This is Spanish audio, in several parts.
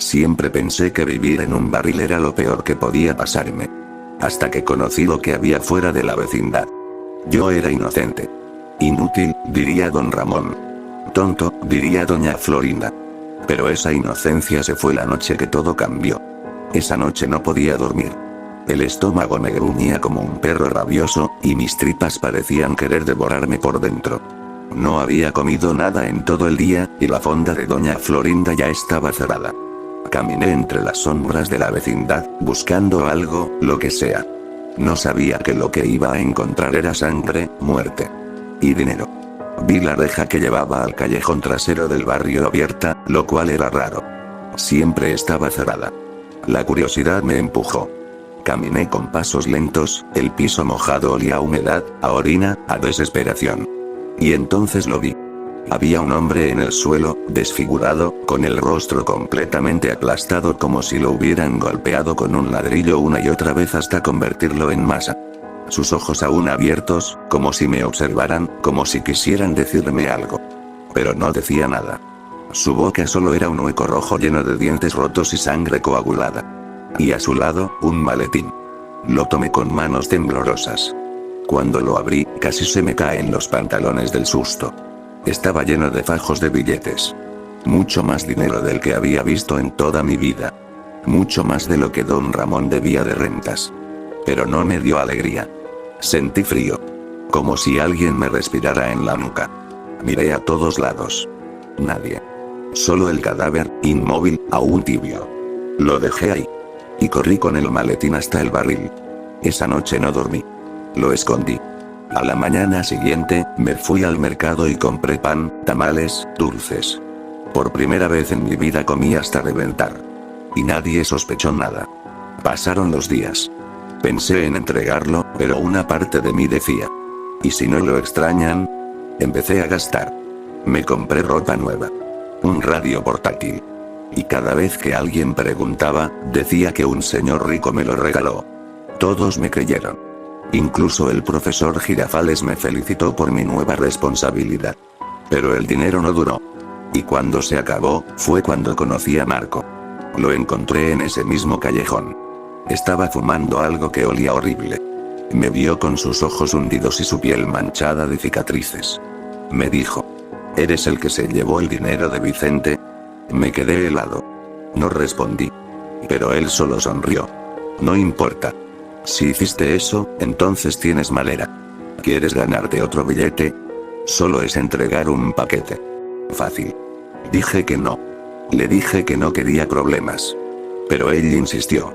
Siempre pensé que vivir en un barril era lo peor que podía pasarme. Hasta que conocí lo que había fuera de la vecindad. Yo era inocente. Inútil, diría don Ramón. Tonto, diría doña Florinda. Pero esa inocencia se fue la noche que todo cambió. Esa noche no podía dormir. El estómago me gruñía como un perro rabioso, y mis tripas parecían querer devorarme por dentro. No había comido nada en todo el día, y la fonda de doña Florinda ya estaba cerrada. Caminé entre las sombras de la vecindad, buscando algo, lo que sea. No sabía que lo que iba a encontrar era sangre, muerte y dinero. Vi la reja que llevaba al callejón trasero del barrio abierta, lo cual era raro. Siempre estaba cerrada. La curiosidad me empujó. Caminé con pasos lentos, el piso mojado olía a humedad, a orina, a desesperación. Y entonces lo vi. Había un hombre en el suelo, desfigurado, con el rostro completamente aplastado como si lo hubieran golpeado con un ladrillo una y otra vez hasta convertirlo en masa. Sus ojos aún abiertos, como si me observaran, como si quisieran decirme algo. Pero no decía nada. Su boca solo era un hueco rojo lleno de dientes rotos y sangre coagulada. Y a su lado, un maletín. Lo tomé con manos temblorosas. Cuando lo abrí, casi se me caen los pantalones del susto. Estaba lleno de fajos de billetes. Mucho más dinero del que había visto en toda mi vida. Mucho más de lo que don Ramón debía de rentas. Pero no me dio alegría. Sentí frío. Como si alguien me respirara en la nuca. Miré a todos lados. Nadie. Solo el cadáver, inmóvil, aún tibio. Lo dejé ahí. Y corrí con el maletín hasta el barril. Esa noche no dormí. Lo escondí. A la mañana siguiente, me fui al mercado y compré pan, tamales, dulces. Por primera vez en mi vida comí hasta reventar. Y nadie sospechó nada. Pasaron los días. Pensé en entregarlo, pero una parte de mí decía: ¿y si no lo extrañan? Empecé a gastar. Me compré ropa nueva. Un radio portátil. Y cada vez que alguien preguntaba, decía que un señor rico me lo regaló. Todos me creyeron. Incluso el profesor Girafales me felicitó por mi nueva responsabilidad. Pero el dinero no duró. Y cuando se acabó, fue cuando conocí a Marco. Lo encontré en ese mismo callejón. Estaba fumando algo que olía horrible. Me vio con sus ojos hundidos y su piel manchada de cicatrices. Me dijo: ¿eres el que se llevó el dinero de Vicente? Me quedé helado. No respondí. Pero él solo sonrió. No importa. Si hiciste eso, entonces tienes manera. ¿Quieres ganarte otro billete? Solo es entregar un paquete. Fácil. Dije que no. Le dije que no quería problemas. Pero él insistió.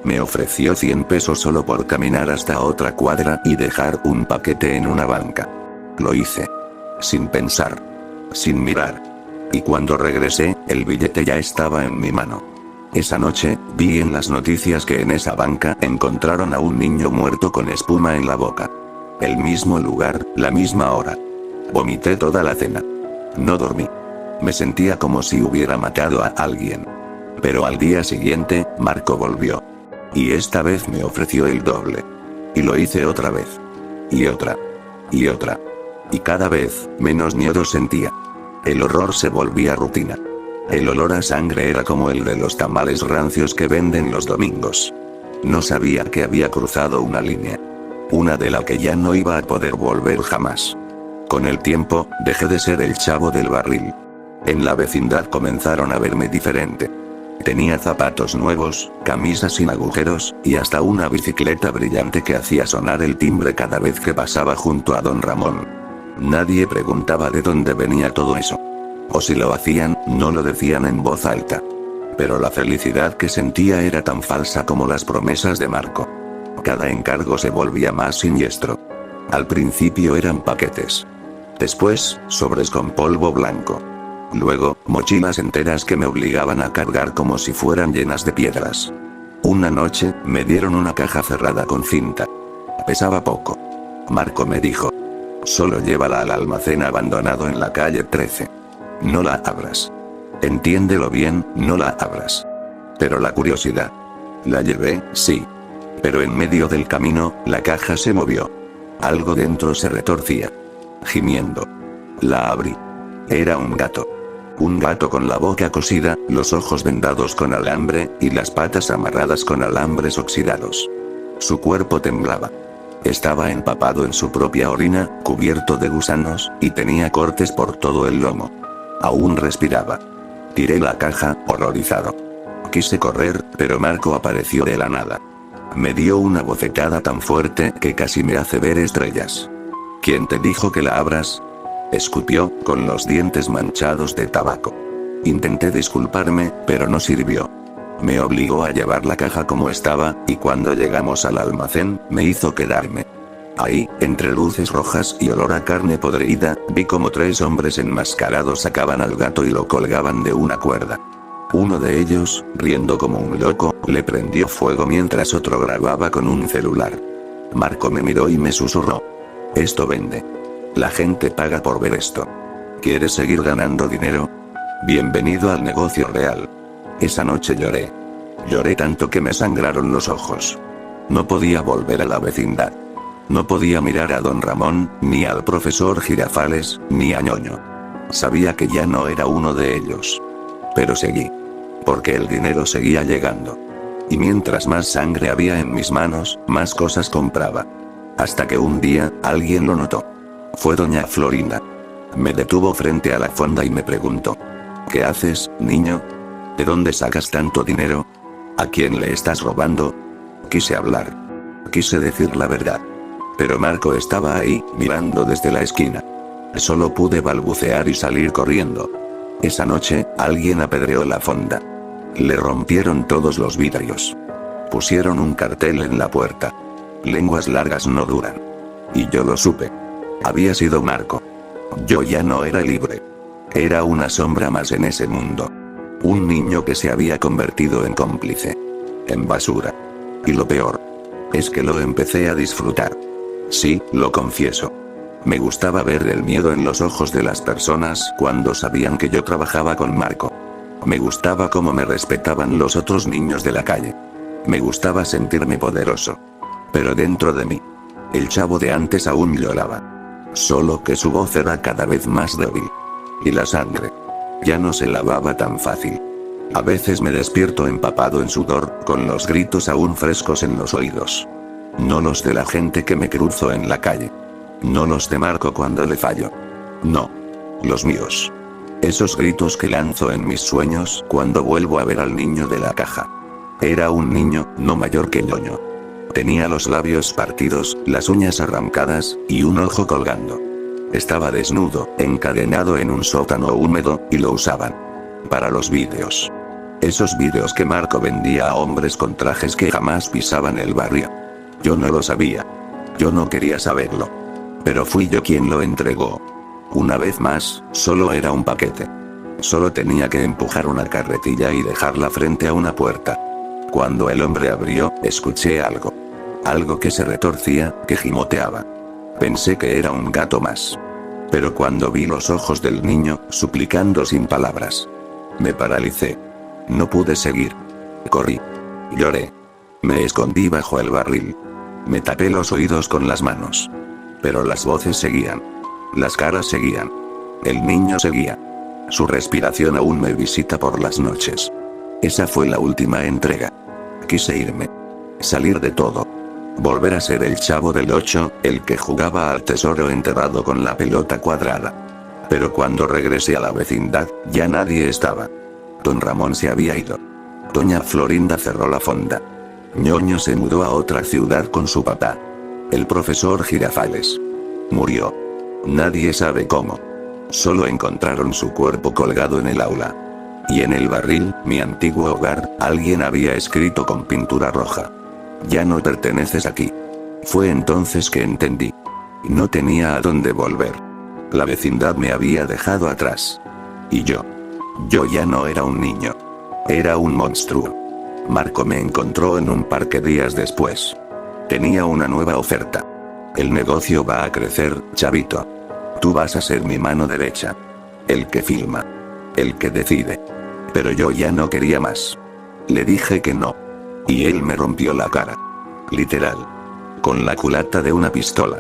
Me ofreció 100 pesos solo por caminar hasta otra cuadra y dejar un paquete en una banca. Lo hice. Sin pensar. Sin mirar. Y cuando regresé, el billete ya estaba en mi mano. Esa noche, vi en las noticias que en esa banca encontraron a un niño muerto con espuma en la boca. El mismo lugar, la misma hora. Vomité toda la cena. No dormí. Me sentía como si hubiera matado a alguien. Pero al día siguiente, Marco volvió. Y esta vez me ofreció el doble. Y lo hice otra vez. Y otra. Y otra. Y cada vez, menos miedo sentía. El horror se volvía rutina. El olor a sangre era como el de los tamales rancios que venden los domingos. No sabía que había cruzado una línea. Una de la que ya no iba a poder volver jamás. Con el tiempo, dejé de ser el chavo del barril. En la vecindad comenzaron a verme diferente. Tenía zapatos nuevos, camisas sin agujeros, y hasta una bicicleta brillante que hacía sonar el timbre cada vez que pasaba junto a don Ramón. Nadie preguntaba de dónde venía todo eso. O si lo hacían, no lo decían en voz alta. Pero la felicidad que sentía era tan falsa como las promesas de Marco. Cada encargo se volvía más siniestro. Al principio eran paquetes. Después, sobres con polvo blanco. Luego, mochilas enteras que me obligaban a cargar como si fueran llenas de piedras. Una noche, me dieron una caja cerrada con cinta. Pesaba poco. Marco me dijo: solo llévala al almacén abandonado en la calle 13. No la abras. Entiéndelo bien, no la abras. Pero la curiosidad. La llevé, sí. Pero en medio del camino, la caja se movió. Algo dentro se retorcía. Gimiendo. La abrí. Era un gato. Un gato con la boca cosida, los ojos vendados con alambre, y las patas amarradas con alambres oxidados. Su cuerpo temblaba. Estaba empapado en su propia orina, cubierto de gusanos, y tenía cortes por todo el lomo. Aún respiraba. Tiré la caja, horrorizado. Quise correr, pero Marco apareció de la nada. Me dio una bofetada tan fuerte que casi me hace ver estrellas. ¿Quién te dijo que la abras? Escupió, con los dientes manchados de tabaco. Intenté disculparme, pero no sirvió. Me obligó a llevar la caja como estaba, y cuando llegamos al almacén, me hizo quedarme. Ahí, entre luces rojas y olor a carne podrida, vi como 3 hombres enmascarados sacaban al gato y lo colgaban de una cuerda. Uno de ellos, riendo como un loco, le prendió fuego mientras otro grababa con un celular. Marco me miró y me susurró. Esto vende. La gente paga por ver esto. ¿Quieres seguir ganando dinero? Bienvenido al negocio real. Esa noche lloré. Lloré tanto que me sangraron los ojos. No podía volver a la vecindad. No podía mirar a don Ramón, ni al profesor Girafales, ni a Ñoño. Sabía que ya no era uno de ellos. Pero seguí. Porque el dinero seguía llegando. Y mientras más sangre había en mis manos, más cosas compraba. Hasta que un día, alguien lo notó. Fue doña Florinda. Me detuvo frente a la fonda y me preguntó. ¿Qué haces, niño? ¿De dónde sacas tanto dinero? ¿A quién le estás robando? Quise hablar. Quise decir la verdad. Pero Marco estaba ahí, mirando desde la esquina. Solo pude balbucear y salir corriendo. Esa noche, alguien apedreó la fonda. Le rompieron todos los vidrios. Pusieron un cartel en la puerta. Lenguas largas no duran. Y yo lo supe. Había sido Marco. Yo ya no era libre. Era una sombra más en ese mundo. Un niño que se había convertido en cómplice. En basura. Y lo peor. Es que lo empecé a disfrutar. Sí, lo confieso. Me gustaba ver el miedo en los ojos de las personas cuando sabían que yo trabajaba con Marco. Me gustaba cómo me respetaban los otros niños de la calle. Me gustaba sentirme poderoso. Pero dentro de mí, el chavo de antes aún lloraba. Solo que su voz era cada vez más débil. Y la sangre ya no se lavaba tan fácil. A veces me despierto empapado en sudor, con los gritos aún frescos en los oídos. No los de la gente que me cruzo en la calle. No los de Marco cuando le fallo. No. Los míos. Esos gritos que lanzo en mis sueños cuando vuelvo a ver al niño de la caja. Era un niño, no mayor que Ñoño. Tenía los labios partidos, las uñas arrancadas, y un ojo colgando. Estaba desnudo, encadenado en un sótano húmedo, y lo usaban para los vídeos. Esos vídeos que Marco vendía a hombres con trajes que jamás pisaban el barrio. Yo no lo sabía. Yo no quería saberlo. Pero fui yo quien lo entregó. Una vez más, solo era un paquete. Solo tenía que empujar una carretilla y dejarla frente a una puerta. Cuando el hombre abrió, escuché algo. Algo que se retorcía, que gimoteaba. Pensé que era un gato más. Pero cuando vi los ojos del niño, suplicando sin palabras, me paralicé. No pude seguir. Corrí. Lloré. Me escondí bajo el barril. Me tapé los oídos con las manos. Pero las voces seguían. Las caras seguían. El niño seguía. Su respiración aún me visita por las noches. Esa fue la última entrega. Quise irme. Salir de todo. Volver a ser el chavo del 8, el que jugaba al tesoro enterrado con la pelota cuadrada. Pero cuando regresé a la vecindad, ya nadie estaba. Don Ramón se había ido. Doña Florinda cerró la fonda. Ñoño se mudó a otra ciudad con su papá. El profesor Girafales murió. Nadie sabe cómo. Solo encontraron su cuerpo colgado en el aula. Y en el barril, mi antiguo hogar, alguien había escrito con pintura roja: ya no perteneces aquí. Fue entonces que entendí. No tenía a dónde volver. La vecindad me había dejado atrás. Y yo ya no era un niño. Era un monstruo. Marco me encontró en un parque días después. Tenía una nueva oferta. El negocio va a crecer, chavito. Tú vas a ser mi mano derecha. El que filma. El que decide. Pero yo ya no quería más. Le dije que no. Y él me rompió la cara. Literal. Con la culata de una pistola.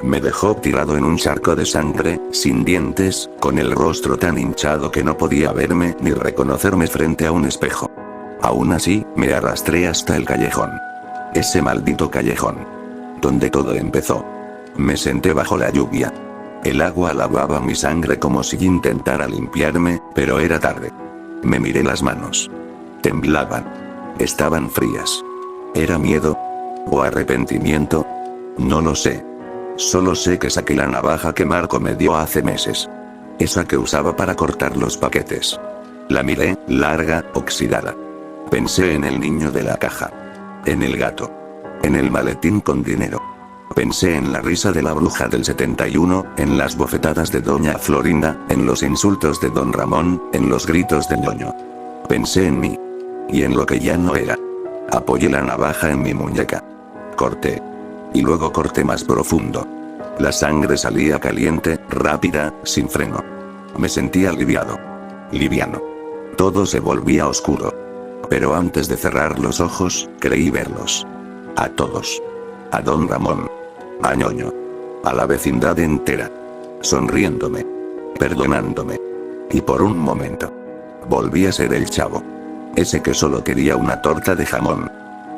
Me dejó tirado en un charco de sangre, sin dientes, con el rostro tan hinchado que no podía verme ni reconocerme frente a un espejo. Aún así, me arrastré hasta el callejón. Ese maldito callejón. Donde todo empezó. Me senté bajo la lluvia. El agua lavaba mi sangre como si intentara limpiarme, pero era tarde. Me miré las manos. Temblaban. Estaban frías. ¿Era miedo? ¿O arrepentimiento? No lo sé. Solo sé que saqué la navaja que Marco me dio hace meses. Esa que usaba para cortar los paquetes. La miré, larga, oxidada. Pensé en el niño de la caja. En el gato. En el maletín con dinero. Pensé en la risa de la bruja del 71, en las bofetadas de doña Florinda, en los insultos de don Ramón, en los gritos de ñoño. Pensé en mí. Y en lo que ya no era. Apoyé la navaja en mi muñeca. Corté. Y luego corté más profundo. La sangre salía caliente, rápida, sin freno. Me sentía aliviado. Liviano. Todo se volvía oscuro. Pero antes de cerrar los ojos, creí verlos. A todos. A don Ramón. A ñoño. A la vecindad entera. Sonriéndome. Perdonándome. Y por un momento. Volví a ser el chavo. Ese que solo quería una torta de jamón.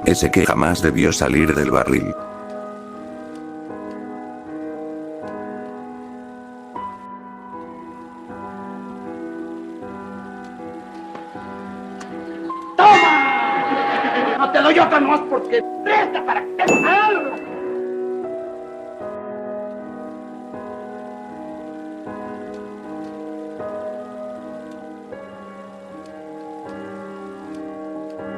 Ese que jamás debió salir del barril. ¡Toma! No te doy otra nomás porque presta para que te salga.